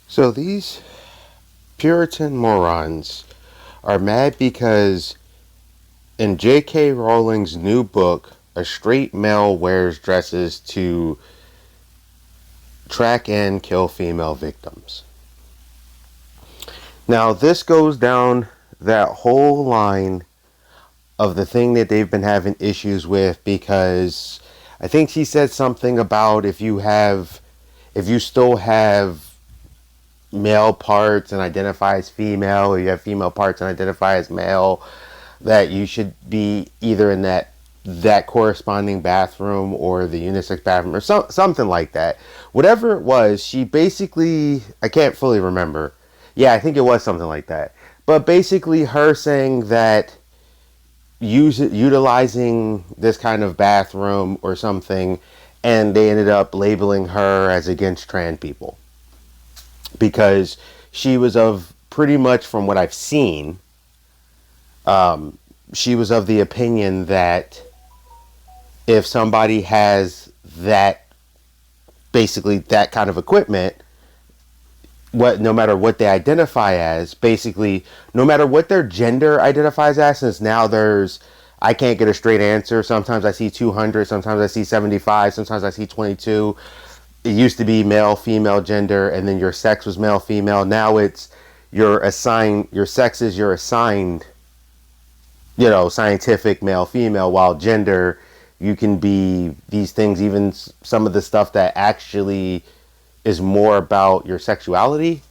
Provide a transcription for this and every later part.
So these Puritan morons are mad because in J.K. Rowling's new book, a straight male wears dresses to track and kill female victims. Now, this goes down that whole line of the thing that they've been having issues with because I think she said something about if you still have male parts and identify as female, or you have female parts and identify as male, that you should be either in that corresponding bathroom or the unisex bathroom or something like that. Whatever it was, she basically, I can't fully remember. Yeah, I think it was something like that. But basically, her saying that utilizing this kind of bathroom or something, and they ended up labeling her as against trans people because she was of pretty much from what I've seen, she was of the opinion that if somebody has that basically that kind of equipment, what no matter what they identify as, basically no matter what their gender identifies as, since now there's I can't get a straight answer. Sometimes I see 200, sometimes I see 75, sometimes I see 22. It used to be male, female gender, and then your sex was male, female. Now it's your sex is your assigned, scientific male, female, while gender, you can be these things, even some of the stuff that actually is more about your sexuality,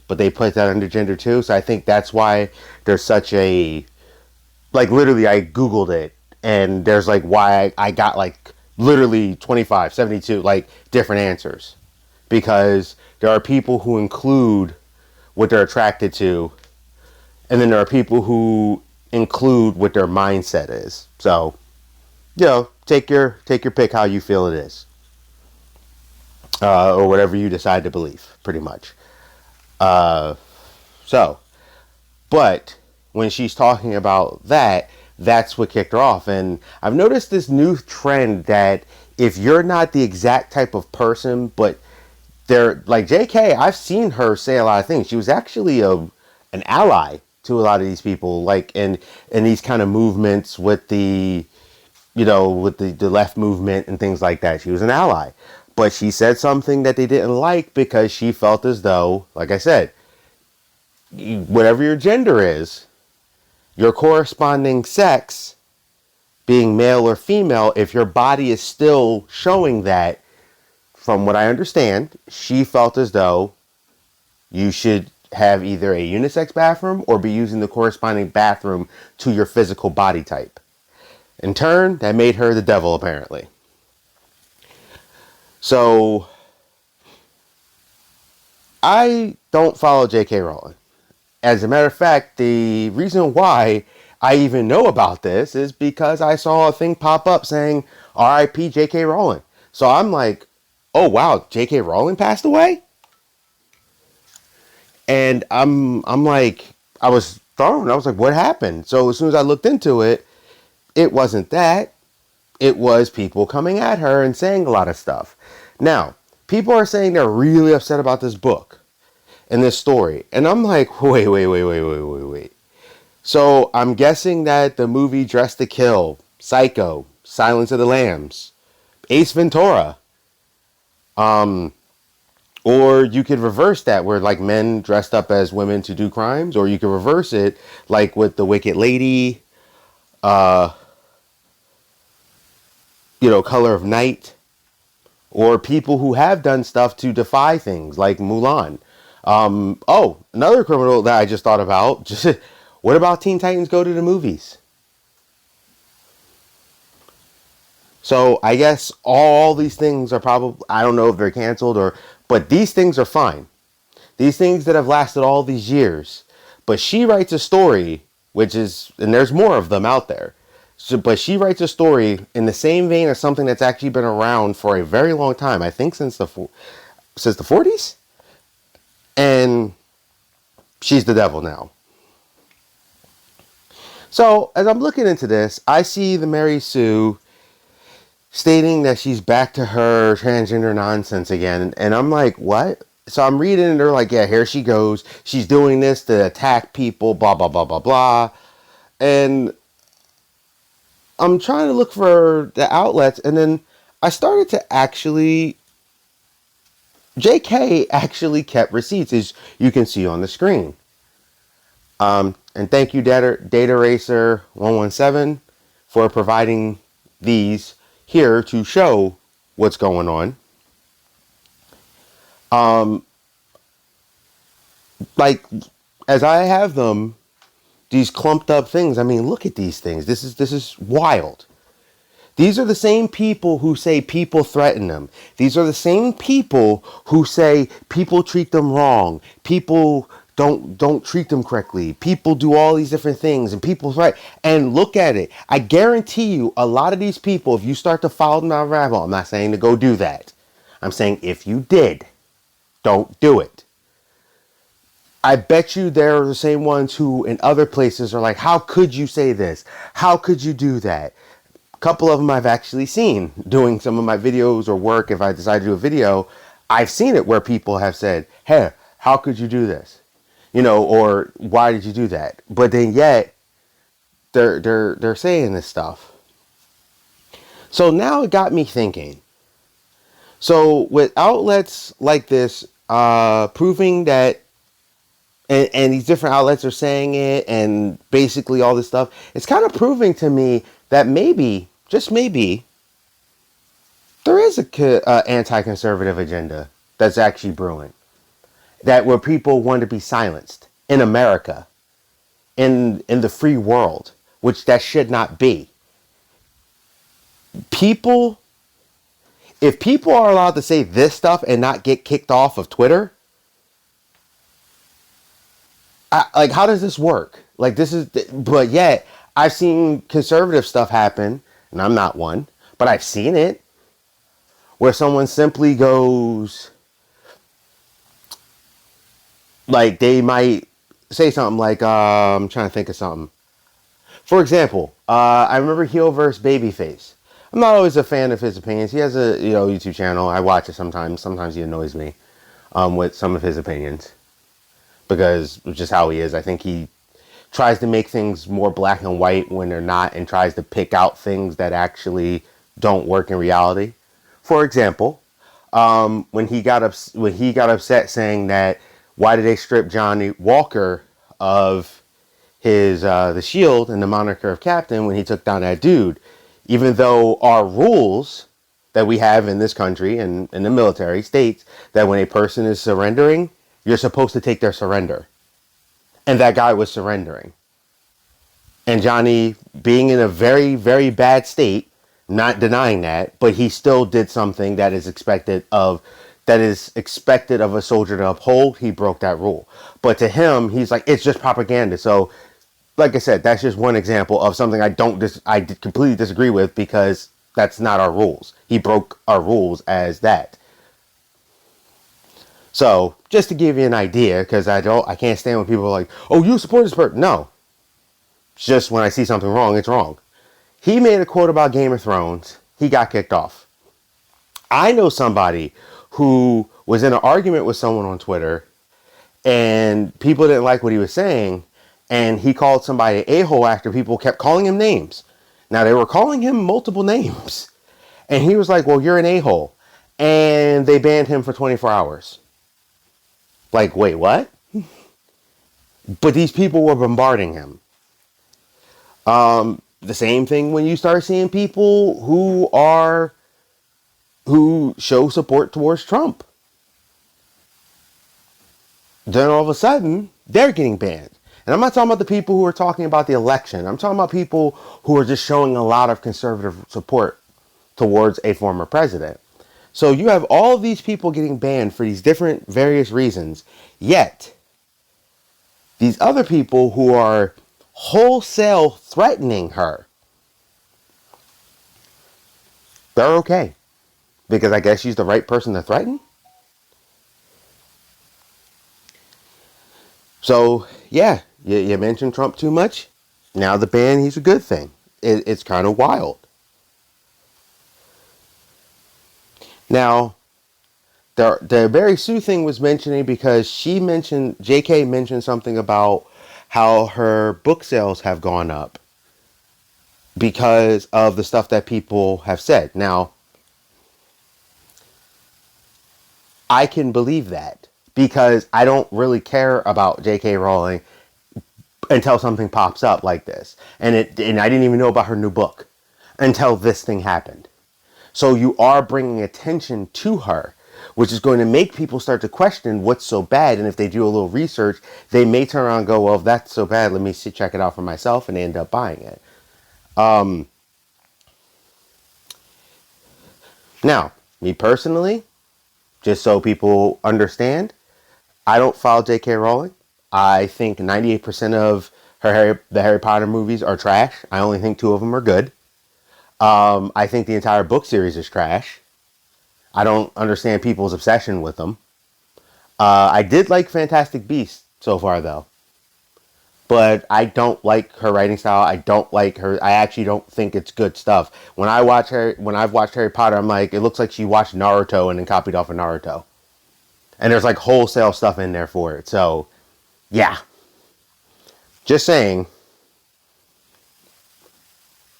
but they put that under gender too. So I think that's why there's such a, like, literally I Googled it and there's like why I got like literally 25, 72 like different answers, because there are people who include what they're attracted to, and then there are people who include what their mindset is. So, take your pick how you feel it is, or whatever you decide to believe, pretty much. Uh, so, but when she's talking about that, that's what kicked her off. And I've noticed this new trend that if you're not the exact type of person, but they're like JK, I've seen her say a lot of things. She was actually an ally to a lot of these people, like in these kind of movements with the left movement and things like that. She was an ally. But she said something that they didn't like because she felt as though, like I said, whatever your gender is, your corresponding sex, being male or female, if your body is still showing that, from what I understand, she felt as though you should have either a unisex bathroom or be using the corresponding bathroom to your physical body type. In turn, that made her the devil, apparently. So, I don't follow J.K. Rowling. As a matter of fact, the reason why I even know about this is because I saw a thing pop up saying R.I.P. J.K. Rowling. So I'm like, oh wow, J.K. Rowling passed away? And I'm like, I was thrown. I was like, what happened? So as soon as I looked into it, it wasn't that. It was people coming at her and saying a lot of stuff. Now, people are saying they're really upset about this book and this story. And I'm like, wait. So I'm guessing that the movie Dress to Kill, Psycho, Silence of the Lambs, Ace Ventura, or you could reverse that where like men dressed up as women to do crimes, or you could reverse it like with The Wicked Lady, uh, Color of Night, or people who have done stuff to defy things like Mulan. Another criminal that I just thought about. What about Teen Titans Go to the Movies? So I guess all these things are probably, I don't know if they're canceled but these things are fine. These things that have lasted all these years. But she writes a story, and there's more of them out there. So, but she writes a story in the same vein as something that's actually been around for a very long time. I think since the 40s, and she's the devil now. So as I'm looking into this, I see the Mary Sue stating that she's back to her transgender nonsense again, and I'm like, what? so I'm reading and they're like, yeah, here she goes. She's doing this to attack people, blah, blah, blah, blah, blah. And I'm trying to look for the outlets. And then I started to actually, JK actually kept receipts, as you can see on the screen. And thank you, Data Racer 117, for providing these here to show what's going on. Like, as I have them, these clumped up things. I mean, look at these things. This is wild. These are the same people who say people threaten them. These are the same people who say people treat them wrong. People don't treat them correctly. People do all these different things and people threat. And look at it. I guarantee you a lot of these people, if you start to follow them down a rabbit hole, I'm not saying to go do that. I'm saying if you did, don't do it. I bet you they're the same ones who in other places are like, how could you say this? How could you do that? A couple of them I've actually seen doing some of my videos or work. If I decide to do a video, I've seen it where people have said, hey, how could you do this? Or why did you do that? But then yet they're saying this stuff. So now it got me thinking. So with outlets like this, proving that and these different outlets are saying it and basically all this stuff, it's kind of proving to me that maybe, just maybe, there is a anti-conservative agenda that's actually brewing. That where people want to be silenced in America, in the free world, which that should not be. People, if people are allowed to say this stuff and not get kicked off of Twitter, like, how does this work? Like, but yet, I've seen conservative stuff happen, and I'm not one, but I've seen it, where someone simply goes, like, they might say something like, I'm trying to think of something. For example, I remember Heel vs. Babyface. I'm not always a fan of his opinions. He has a YouTube channel. I watch it sometimes. Sometimes he annoys me with some of his opinions. Because it's just how he is. I think he tries to make things more black and white when they're not, and tries to pick out things that actually don't work in reality. For example, when he got upset saying that why did they strip Johnny Walker of his the shield and the moniker of captain when he took down that dude, even though our rules that we have in this country and in the military states that when a person is surrendering, you're supposed to take their surrender. And that guy was surrendering. And Johnny, being in a very, very bad state, not denying that, but he still did something that is expected of a soldier to uphold. He broke that rule. But to him, he's like, it's just propaganda. So, like I said, that's just one example of something I completely disagree with, because that's not our rules. He broke our rules as that. So, just to give you an idea, because I can't stand when people are like, oh, you support this person. No. It's just when I see something wrong, it's wrong. He made a quote about Game of Thrones. He got kicked off. I know somebody who was in an argument with someone on Twitter, and people didn't like what he was saying, and he called somebody an a-hole after people kept calling him names. Now, they were calling him multiple names. And he was like, well, you're an a-hole. And they banned him for 24 hours. Like, wait, what? But these people were bombarding him. The same thing when you start seeing people who show support towards Trump. Then all of a sudden, they're getting banned. And I'm not talking about the people who are talking about the election. I'm talking about people who are just showing a lot of conservative support towards a former president. So you have all of these people getting banned for these different various reasons. Yet, these other people who are wholesale threatening her, they're okay. Because I guess she's the right person to threaten. So, yeah, you mentioned Trump too much. Now the ban, he's a good thing. It's kind of wild. Now, The Mary Sue thing was mentioning because J.K. mentioned something about how her book sales have gone up because of the stuff that people have said. Now, I can believe that because I don't really care about J.K. Rowling until something pops up like this. And I didn't even know about her new book until this thing happened. So you are bringing attention to her, which is going to make people start to question what's so bad. And if they do a little research, they may turn around and go, well, if that's so bad, let me check it out for myself, and they end up buying it. Now, me personally, just so people understand, I don't follow J.K. Rowling. I think 98% of the Harry Potter movies are trash. I only think two of them are good. I think the entire book series is trash. I don't understand people's obsession with them. I did like Fantastic Beasts so far, though. But I don't like her writing style. I don't like her. I actually don't think it's good stuff. When I've watched Harry Potter, I'm like, it looks like she watched Naruto and then copied off of Naruto. And there's like wholesale stuff in there for it. So, yeah. Just saying.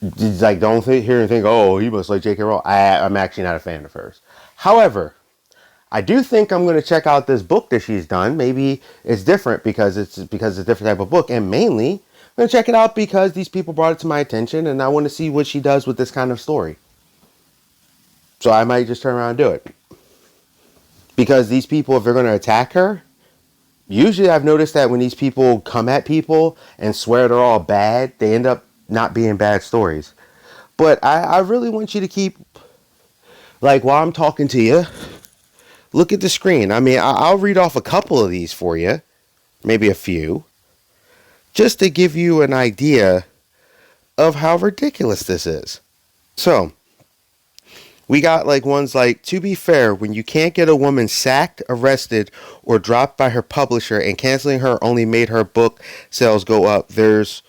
Like, don't hear and think, oh, you must like J.K. Rowling. I'm actually not a fan of hers. However, I do think I'm going to check out this book that she's done. Maybe it's different because it's a different type of book. And mainly, I'm going to check it out because these people brought it to my attention and I want to see what she does with this kind of story. So I might just turn around and do it. Because these people, if they're going to attack her, usually I've noticed that when these people come at people and swear they're all bad, they end up not being bad stories. But I really want you to keep, like, while I'm talking to you, look at the screen. I mean, I'll read off a couple of these for you, maybe a few, just to give you an idea of how ridiculous this is. So, we got like ones like, to be fair, when you can't get a woman sacked, arrested, or dropped by her publisher and canceling her only made her book sales go up, there's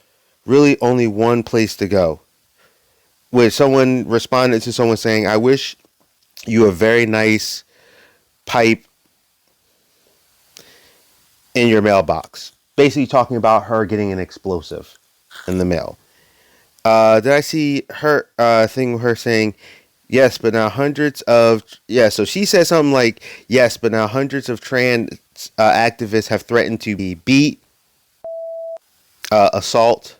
really only one place to go. Where someone responded to someone saying, I wish you a very nice pipe in your mailbox. Basically talking about her getting an explosive in the mail. Did I see her thing with her saying, yes, but now hundreds of... Yeah, so she said something like, yes, but now hundreds of trans activists have threatened to be beat, assault,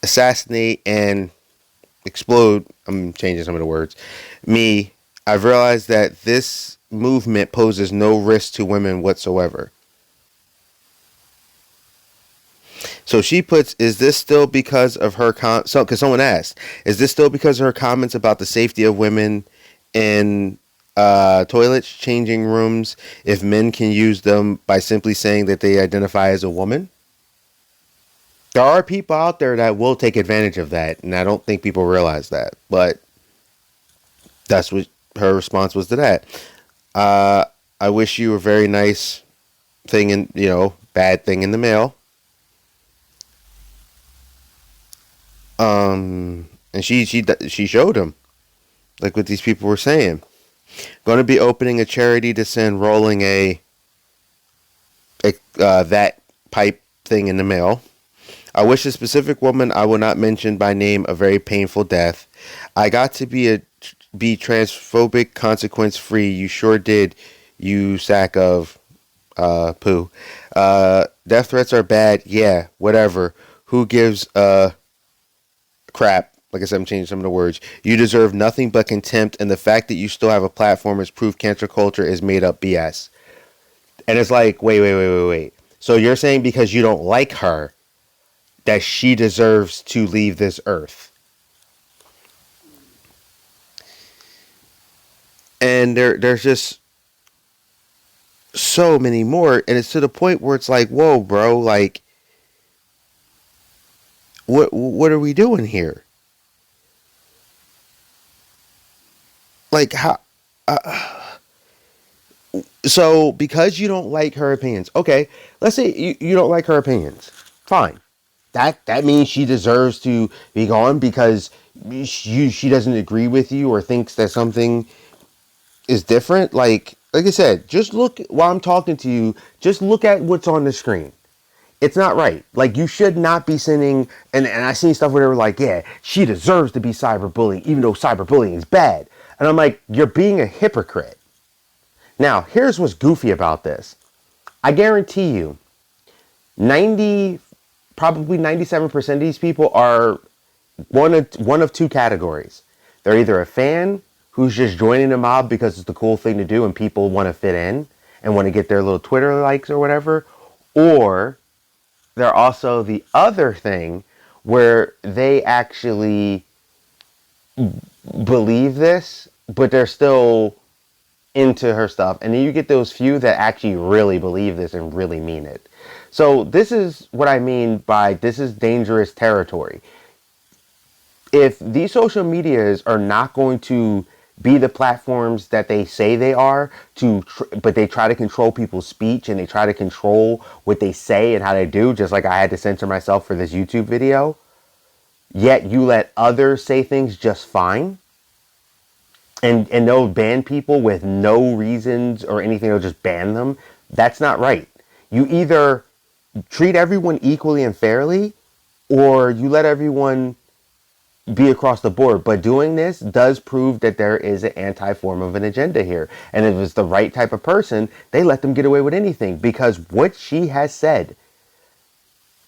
assassinate, and explode. I'm changing some of the words. Me, I've realized that this movement poses no risk to women whatsoever. So she puts, is this still because of her because someone asked, is this still because of her comments about the safety of women in toilets, changing rooms, if men can use them by simply saying that they identify as a woman? There are people out there that will take advantage of that, and I don't think people realize that. But that's what her response was to that. I wish you a very nice thing in, bad thing in the mail. And she showed him, like what these people were saying. Going to be opening a charity to send Rowling a that pipe thing in the mail. I wish a specific woman I will not mention by name a very painful death. I got to be transphobic, consequence free. You sure did, you sack of poo. Death threats are bad. Yeah, whatever. Who gives a crap? Like I said, I'm changing some of the words. You deserve nothing but contempt, and the fact that you still have a platform is proof cancel culture is made up BS. And it's like, wait. So you're saying because you don't like her, that she deserves to leave this earth? And there's just so many more, and it's to the point where it's like, whoa, bro, like, what are we doing here? Like, how? So because you don't like her opinions, okay, let's say you don't like her opinions, fine. That means she deserves to be gone because she doesn't agree with you or thinks that something is different. Like I said, just look while I'm talking to you, just look at what's on the screen. It's not right. Like, you should not be sending, and I seen stuff where they were like, yeah, she deserves to be cyberbullying, even though cyberbullying is bad. And I'm like, you're being a hypocrite. Now, here's what's goofy about this. I guarantee you, 90, probably 97% of these people are one of two categories. They're either a fan who's just joining the mob because it's the cool thing to do and people want to fit in and want to get their little Twitter likes or whatever, or they're also the other thing where they actually believe this, but they're still into her stuff. And then you get those few that actually really believe this and really mean it. So this is what I mean by this is dangerous territory. If these social medias are not going to be the platforms that they say they are, but they try to control people's speech and they try to control what they say and how they do, just like I had to censor myself for this YouTube video, yet you let others say things just fine, and they'll ban people with no reasons or anything, they'll just ban them. That's not right. You either treat everyone equally and fairly, or you let everyone be across the board. But doing this does prove that there is an anti-form of an agenda here. And if it's the right type of person, they let them get away with anything, because what she has said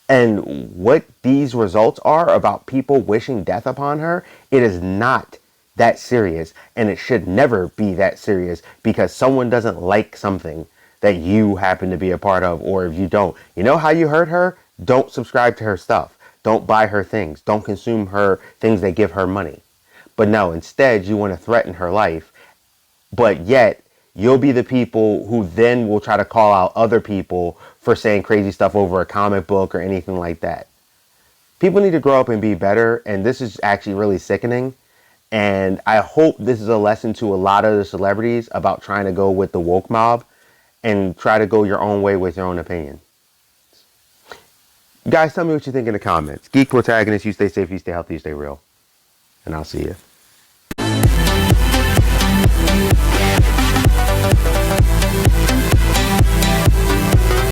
and what these results are about people wishing death upon her, it is not that serious, and it should never be that serious because someone doesn't like something that you happen to be a part of. Or if you don't, you know how you hurt her? Don't subscribe to her stuff. Don't buy her things. Don't consume her things that give her money. But no, instead you want to threaten her life, but yet you'll be the people who then will try to call out other people for saying crazy stuff over a comic book or anything like that. People need to grow up and be better, and this is actually really sickening. And I hope this is a lesson to a lot of the celebrities about trying to go with the woke mob and try to go your own way with your own opinion. Guys, tell me what you think in the comments. Geek Protagonist, you stay safe, you stay healthy, you stay real. And I'll see you.